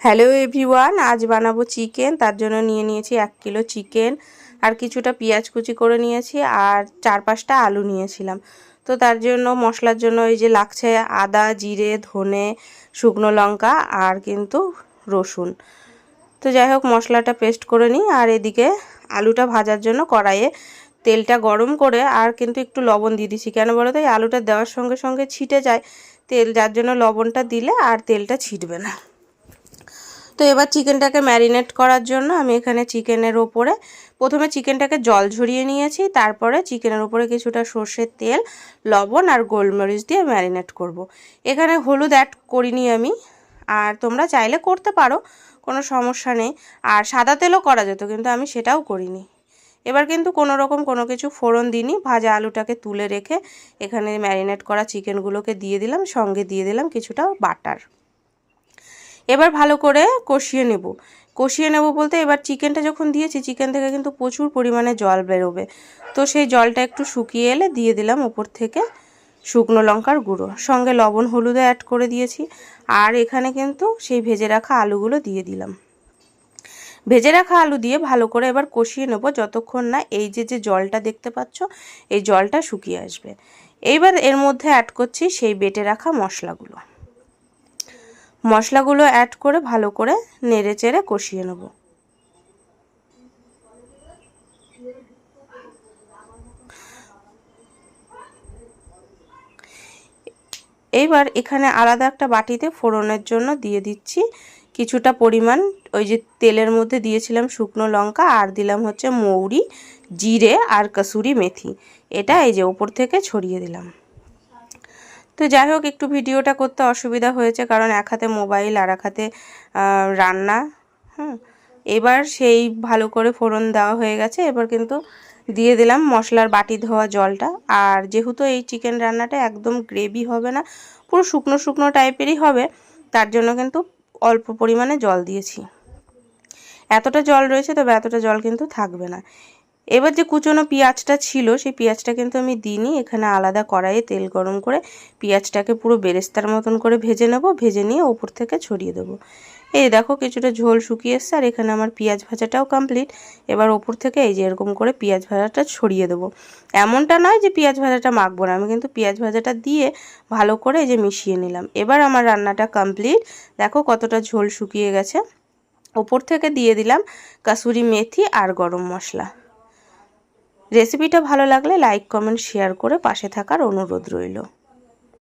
Hello everyone, আজ বানাবো chicken. তার জন্য নিয়ে নিয়েছি 1 কিলো চিকেন, আর কিছুটা পেঁয়াজ কুচি করে নিয়েছি, আর 4-5টা আলু নিয়েছিলাম। তো তার জন্য মশলার জন্য এই যে লাগছে আদা, জিরে, ধনে, শুকনো লঙ্কা আর কিন্তু রসুন। তো যাই হোক, মশলাটা পেস্ট করে নিই। আর এদিকে আলুটা ভাজার জন্য কড়াইয়ে তেলটা গরম করে আর কিন্তু একটু লবণ দিয়ে দিচ্ছি। কেন বলো তো, এই আলুটা দেওয়ার সঙ্গে সঙ্গে ছিটে যায় তেল, যার জন্য লবণটা দিলে আর তেলটা ছিটবে না। তো এবার চিকেনটাকে ম্যারিনেট করার জন্য আমি এখানে চিকেনের ওপরে প্রথমে চিকেনটাকে জল ঝরিয়ে নিয়েছি, তারপরে চিকেনের ওপরে কিছুটা সর্ষের তেল, লবণ আর গোলমরিচ দিয়ে ম্যারিনেট করব। এখানে হলুদ অ্যাড করিনি আমি, আর তোমরা চাইলে করতে পারো, কোনো সমস্যা নেই। আর সাদা তেলও করা যেত, কিন্তু আমি সেটাও করিনি। এবার কিন্তু কোনো রকম কোনো কিছু ফোড়ন দিইনি, ভাজা আলুটাকে তুলে রেখে এখানে ম্যারিনেট করা চিকেনগুলোকে দিয়ে দিলাম, সঙ্গে দিয়ে দিলাম কিছুটা বাটার। এবার ভালো করে কষিয়ে নেব বলতে, এবার চিকেনটা যখন দিয়েছি, চিকেন থেকে কিন্তু প্রচুর পরিমাণে জল বেরোবে। তো সেই জলটা একটু শুকিয়ে এলে দিয়ে দিলাম উপর থেকে শুকনো লঙ্কার গুঁড়ো, সঙ্গে লবণ হলুদও অ্যাড করে দিয়েছি। আর এখানে কিন্তু সেই ভেজে রাখা আলুগুলো দিয়ে দিলাম। ভেজে রাখা আলু দিয়ে ভালো করে এবার কষিয়ে নেব, যতক্ষণ না এই যে জলটা দেখতে পাচ্ছ, এই জলটা শুকিয়ে আসবে। এইবার এর মধ্যে অ্যাড করছি সেই বেটে রাখা মশলাগুলো অ্যাড করে ভালো করে নেড়ে চেড়ে কষিয়ে নেব। এইবার এখানে আলাদা একটা বাটিতে ফোড়নের জন্য দিয়ে দিচ্ছি কিছুটা পরিমাণ, ওই যে তেলের মধ্যে দিয়েছিলাম শুকনো লঙ্কা, আর দিলাম হচ্ছে মৌরি, জিরে আর কসুরি মেথি। এটা এই যে উপর থেকে ছড়িয়ে দিলাম। তো যাই হোক, একটু ভিডিওটা করতে অসুবিধা হয়েছে, কারণ এক হাতে মোবাইল আর এক হাতে রান্না। এবার সেই ভালো করে ফোড়ন দেওয়া হয়ে গেছে। এবার কিন্তু দিয়ে দিলাম মশলার বাটি ধোয়া জলটা। আর যেহেতু এই চিকেন রান্নাটা একদম গ্রেভি হবে না, পুরো শুকনো শুকনো টাইপেরই হবে, তার জন্য কিন্তু অল্প পরিমাণে জল দিয়েছি। এতটা জল রয়েছে, তবে এতটা জল কিন্তু থাকবে না। এবার যে কুচনো পেঁয়াজটা ছিল, সেই পেঁয়াজটা কিন্তু আমি দিইনি, এখানে আলাদা কড়াইয়ে তেল গরম করে পেঁয়াজটাকে পুরো বেরেস্তার মতন করে ভেজে নেব। ভেজে নিয়ে ওপর থেকে ছড়িয়ে দেবো। এই দেখো, কিছুটা ঝোল শুকিয়ে এসছে, আর এখানে আমার পেঁয়াজ ভাজাটাও কমপ্লিট। এবার ওপর থেকে এই যে এরকম করে পেঁয়াজ ভাজাটা ছড়িয়ে দেবো। এমনটা নয় যে পেঁয়াজ ভাজাটা মাখবো না, আমি কিন্তু পেঁয়াজ ভাজাটা দিয়ে ভালো করে এই যে মিশিয়ে নিলাম। এবার আমার রান্নাটা কমপ্লিট। দেখো কতটা ঝোল শুকিয়ে গেছে। ওপর থেকে দিয়ে দিলাম কাসুরি মেথি আর গরম মশলা। রেসিপিটা ভালো লাগলে লাইক, কমেন্ট, শেয়ার করে পাশে থাকার অনুরোধ রইল।